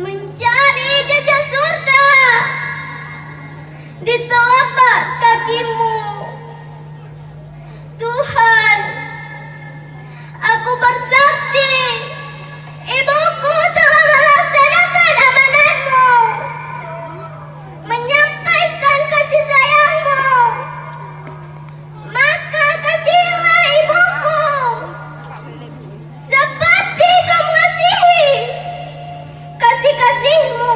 mencari jejak surga di telapak kakimu. Tuhan, aku bersaksi, ibuku telah melaksanakan amanatmu, menyampaikan kasih sayangmu. Maka kasihilah ibuku seperti kau mengasihi kasih-kasihmu.